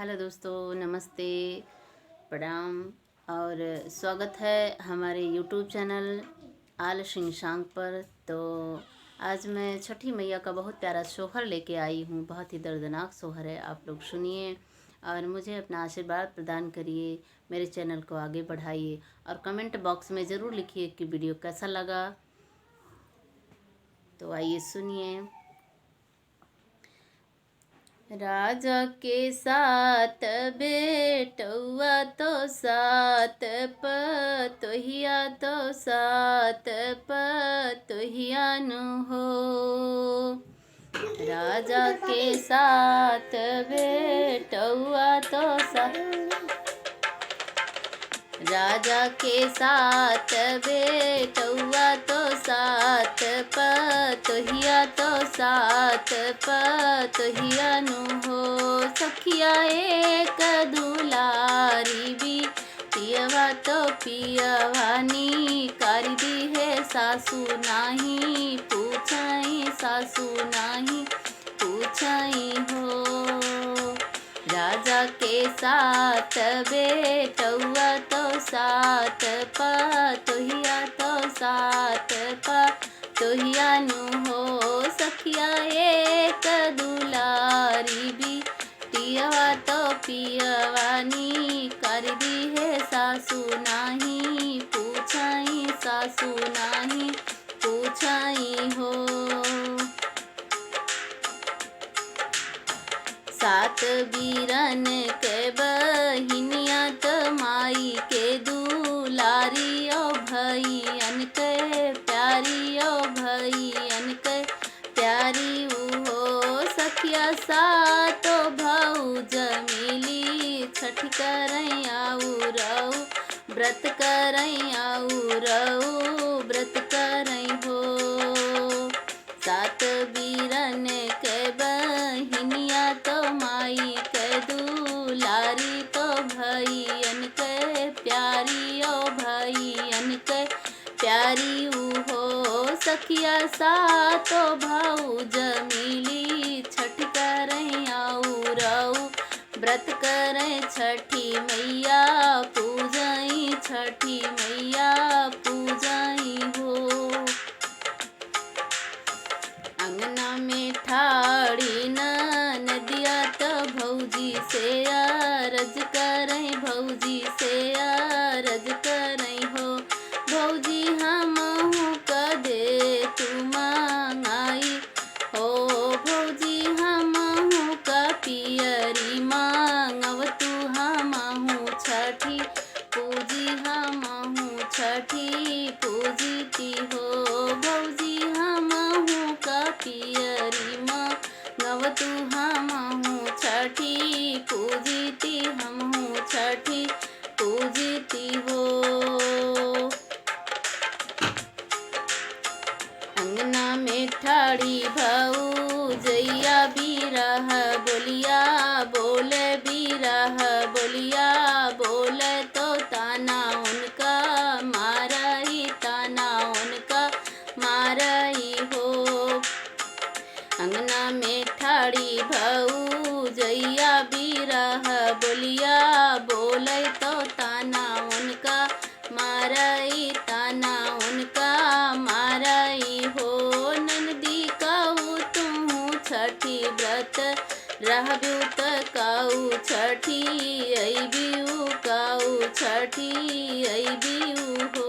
Hello दोस्तों, नमस्ते, प्रणाम और स्वागत है हमारे यूट्यूब चैनल आल सिंह सांग पर। तो आज मैं छठी मैया का बहुत प्यारा सोहर लेके आई हूँ। बहुत ही दर्दनाक सोहर है, आप लोग सुनिए और मुझे अपना आशीर्वाद प्रदान करिए। मेरे चैनल को आगे बढ़ाइए और कमेंट बॉक्स में ज़रूर लिखिए कि वीडियो कैसा लगा। तो आइए सुनिए। राजा के साथ बेटौआ तो सात पतोहिया तो सात पतोहिया नु हो। राजा के साथ बेटौआ तो राजा के साथ बेटौआ तो सात पतोहिया तो सात पतोहिया नु हो। सखिया एक दुलारी भी पियवा तो पियवानी कर दी है सासू नाही पूछाई सासू नाही पूछाई हो। राजा के साथ बेटौआ तो सात पतोहिया तो सात पतोहिया नु हो। सखिया एक दुलारी भी पियवा तो पियवानी कर दी है सासू नाही पूछाई सासू नाही पूछाई हो। सात बीरन के बहिनिया त माई के दुलारी ओ भैयन के प्यारी ओ भैयन के प्यारी हो। सखिया सातो भौज मिली छठ करई आऊ व्रत करई आऊ व्रत करई हो। सात बीरन के बहिनिया तो माई के दुलारी तो भैयन के प्यारी ओ भैयन के प्यारी हो। सखिया सातो भौज मिली छठ करई आऊ व्रत करे छठी मैया पूजई छठी मैया पूजई हो। अंगना में ठाड़ी नदिया तो भौजी से अरज करई भौजी से अरज करई हो। भौजी हम कदे तू मांगाई हो। भौजी हम का पियरी मांगव तू हम छठी पूजी हम छठी पूजीती हो। भौजी हम का पियरी मांगव तू हम छठी पूजीती हम छठी पूजीती हो। अंगना में ठाड़ी भौजैया बिरह बोलिया बोले बिरह बोलिया बोले तो ताना उनका मारई ताना उनका मारई हो। अंगना में ठाड़ी भौजैया बिरह बोलिया बोले तो ताना उनका मारई ताना उनका मारई हो। नंदी कहू तू छठी व्रत रहबू त काऊ छठी अइबू काऊ छठी अइबू हो।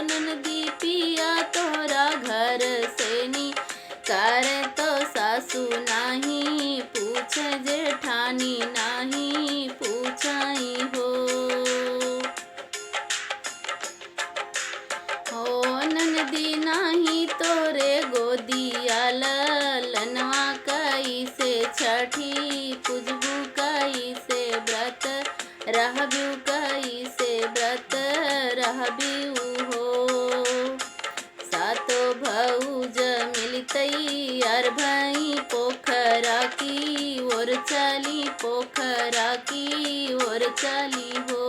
नंदी पिया तोरा घर से नी कर तो सासू नाही पूछ जेठानी नाही पूछाई हो। ननदी नाही तोरे गोदिया ललनवा कैसे छठी पूजबू कैसे व्रत रहबू कैसे व्रत रहबू हो। सातो भौज मिलतई अर भई पोखरा की ओर चली पोखरा की ओर चली हो।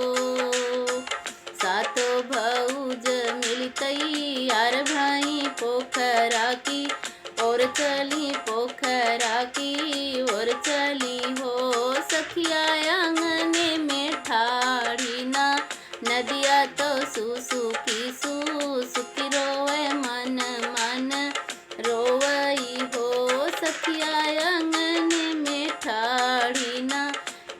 सातो भौज मिलतई अर भई पोखरा की ओर चली पोखरा की ओर चली हो। सखिया नदिया तो सुसु की रोवे मन मन रोवई हो सखिया अंगन में ठाड़ी ना।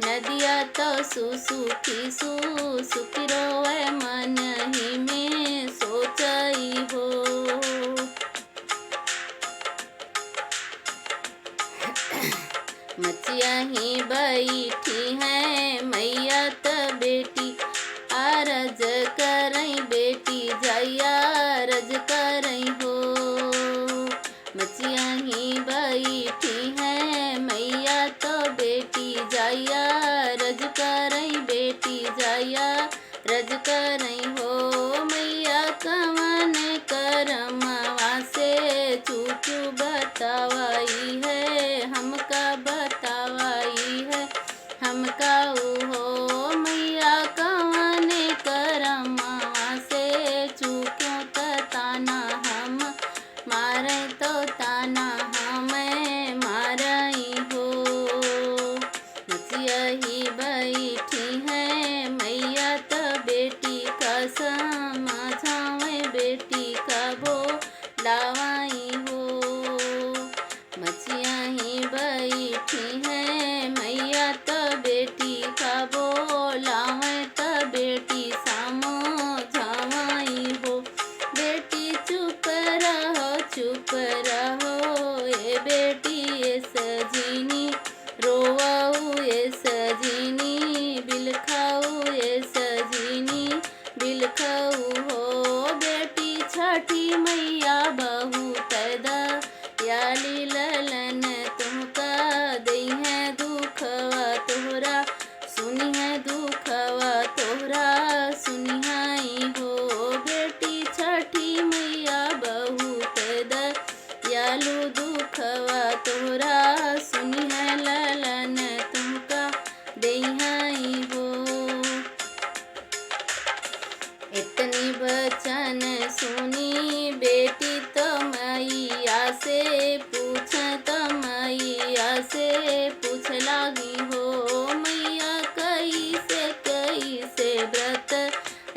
नदिया तो सुसु की रोवे मन ही में सोचई हो। मचिया ही बैठी है मैया त बेटी आरज करई बेटी जैया रज करई हो। मचिया ही बैठी है मैया तो बेटी जैया रज करई बेटी जैया रज करई हो। मैया कवन करमवा से चूचू बतावाई है हमका बतावाई है हमका हो। मैया कवन करमवा से चूक्यों ताना हम मारे तो ताना हमें मारई हो। मचिया ही बैठी है मैया तो बेटी का समझावे बेटी का बोलावाई हो। मचिया ही बैठी है मैया तो बेटी का बोलावे तो बेटी समझावाई हो। बेटी चुप रहो ये बेटी ये सजीनी रोवाऊ ये सजीनी बिलखाऊ ये सजीनी बिलखाऊ हो। बेटी छठी मैया बहुत दयाली ललन तुमका दई है दुखवा तोहरा सुनी है दुखवा तोहरा सुनिहाई हो। बेटी छठी मैया बहुत दयालु दुखवा तोहरा सुनी है ललन तुमका देहाई हो। इतनी बचन सुनी बेटी तो मैया से पूछ लागी हो। मैया कैसे व्रत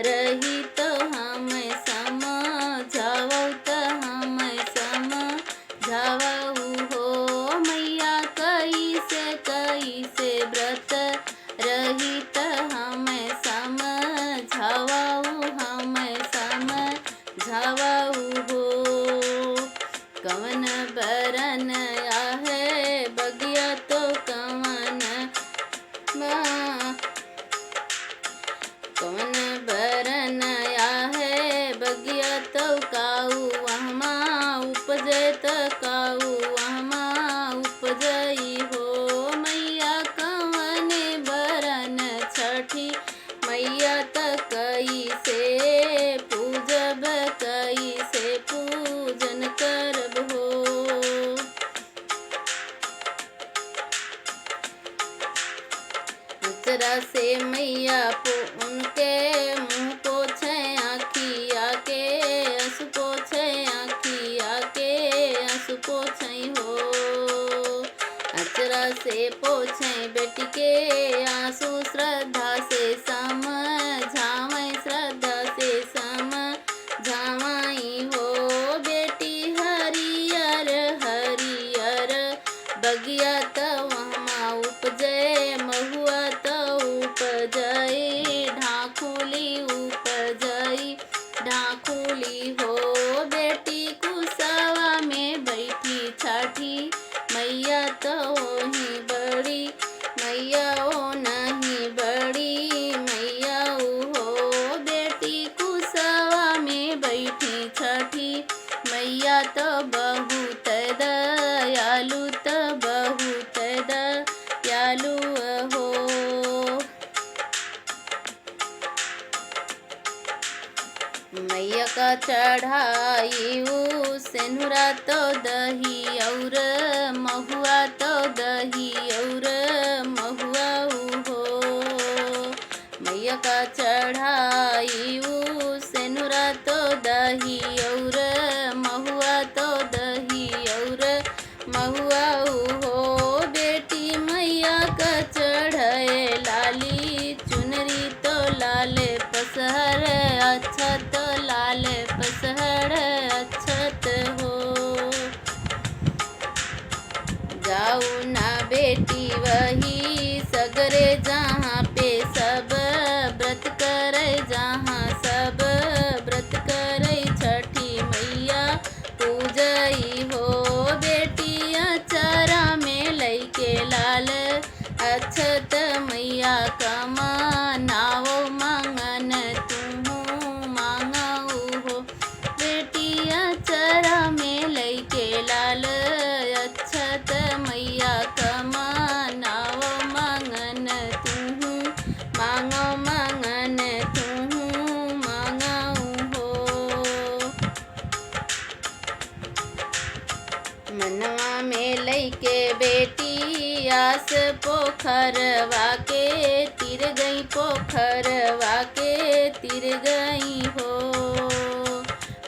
रही तो हम समझावो तो हम समझावो हो। मैया कैसे व्रत रही तो हम समझावो हम समझावो हो। कवन बरन आहे बगिया तो कवन बरन आहे बगिया तो काऊ वहमा उपजे तो काऊ वहमा उपजई हो। मैया कवन बरन छठी मैया त कैसे पूजब कैसे पूजन करब हो। अचरा से मैया उनके मुँह पोछे आँखिया के आंसू पोछे आँखिया के आंसू पोछई हो। अचरा से पोछे बेटी के आंसू श्रद्धा से समझावई श्रद्धा से समझावई हो। बेटी हरियर हरियर बगिया तो वहाँ उपजे महुआ तो उपजई ढाकुली हो। बेटी कुसवा में बैठी छठी मैया तो ही बड़ी मैया ओ नहीं बड़ी मैया हो। बेटी कुसवा में बैठी छठी मैया तो बहुत दयालु तो बहुत दयालु हो। मैया का चढ़ाई सेनुरा तो दही और महुआ तो दही और महुआ हो। मैया का चढ़ाई सेनुरा तो दही और महुआ तो दही और महुआ हो। बेटी मैया का चढ़े लाली चुनरी तो लाल पसह अक्षत मैया कमानाओ मांगन तू मांगाऊ हो। बेटिया चरा में लैके लाल अक्षत मैया कमानाओ मांगन तू मांगो मांगन तू मांगाऊ हो। मनवा में लैके बेटी आस पोखरवा के तिर गई पोखरवा के तिर गई हो।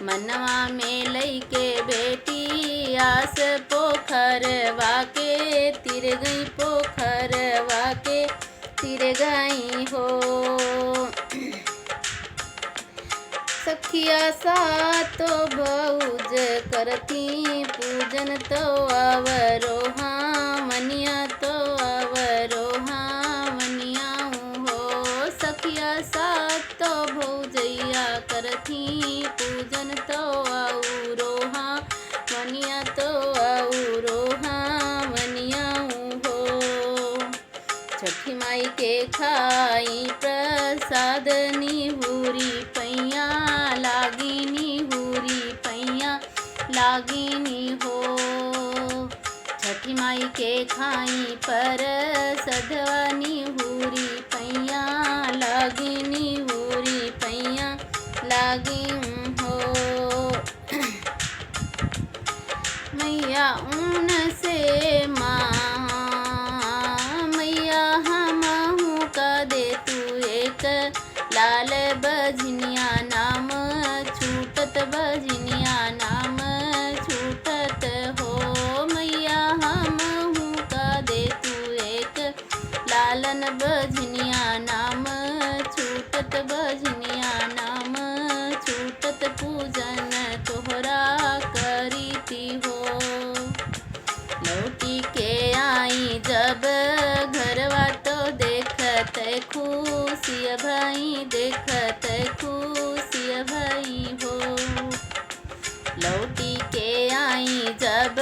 मनवा में लैके बेटी आस पोखरवा के तिर गई पोखरवा के तिर गई हो। सखिया सातो भौज करती पूजन तो आवरो हावनिया तो आवरो हावनियाऊ हो। सखिया सातो भौजैया करती पूजन तो आवरो हावनिया तो आवरो हावनियाऊ हो। छठी माई के खाई प्रसाद निहुरी पैया लागी निहुरी पैया लागिनी हो। छठी माई के खाई पर सधवा निहुरी पैया लागी निहुरी पैया लागी हो। मैया ऊन से मैया हमहू का दे तू एक लाल बजनिया नाम छूटत बजनिया नाम छूटत हो। मैया हमहू का दे तू एक लालन बजनिया नाम छूटत बजनिया नाम छूटत पूजन तोहरा करीती हो। लौटी के आई जब घरवा तो देखत खुशिया भाई देखत खुशिया भाई हो। लौटी के आई जब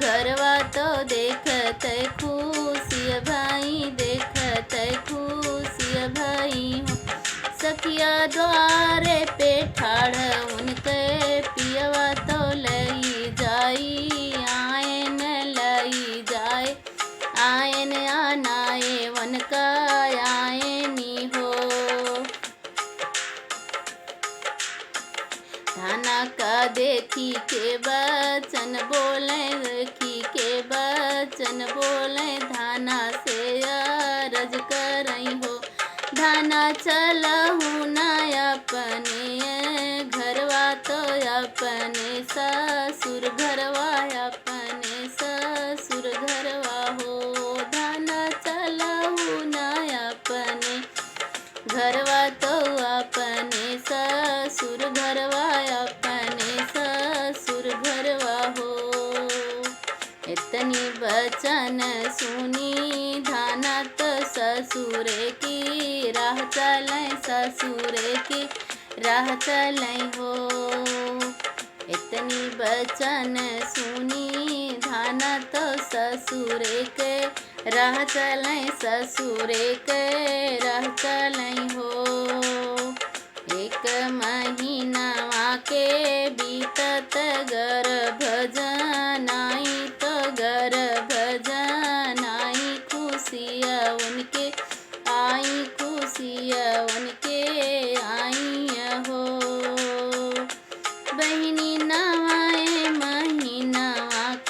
घरवा तो देखत खुशिया भाई देखत खुशिया भाई हो। सखिया द्वारे पे ठाड़ उनके पियवा तो लई जाई आयन लई जाए आयन आनाए वन का आयनी हो। धाना का देखी के बचन बोले देखी के बचन बोले धाना से अरज करई हो। धाना चलहु ना अपने घरवा तो अपने ससुर घरवा अपने ससुर घरवा हो। धाना चलहु ना अपने घरवा तो अपने ससुर घरवा अपने ससुर घरवा हो। इतनी बचन सुनी धाना तो ससुरे की राह चलें ससुरे की राह चलें हो। इतनी बचन सुनी धाना तो ससुरे के राह चलें ससुरे के राह चलें हो। एक महीना के बीतत गर्भ जनाई तो गर्भ जनाई खुशिया उनके आई खुशिया उनके आई हो। बहिनी नवाए महीना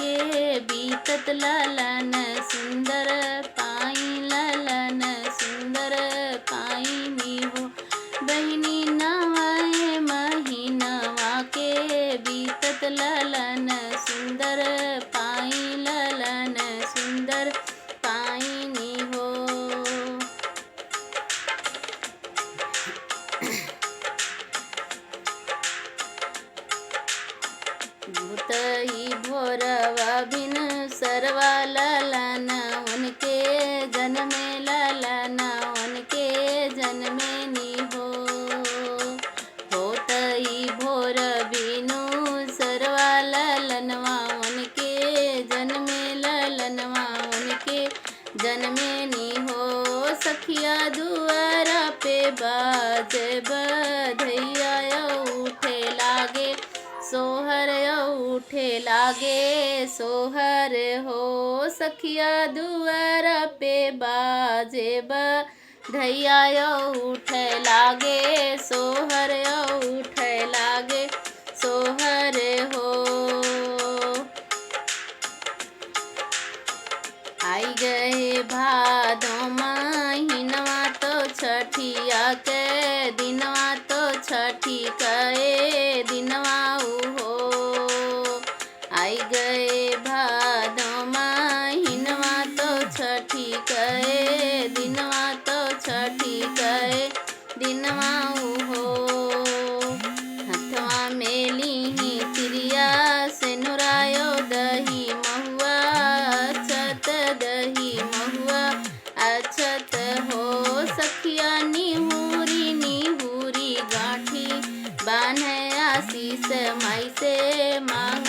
के बीतत ललन सुंदर पाई ललन सुंदर पाई हो। बहिनी नवाए महीना के बीतत ललन सुंदर पाई ललन सुंदर पाई हो। नी हो सखिया दुआरा पे बाजे बधैया उठे लागे सोहर उठे लागे सोहर हो सखिया दुआरा पे बाजे बधैया उठे लागे सोहर उठे लागे सोहर हो। आई गए भादो महीनवा तो छठिया के दिनवा तो छठी के दिनवा हो। आई गए भादो महीनवा तो छठी के दिनवा तो छठी के दिनवा हो। हथवा में लीही तिरिया से नुरायो दही महुआ अछत दही महुआ अछत हो सखिया निहुरी गांठी बान्हे आशीष माई से मांग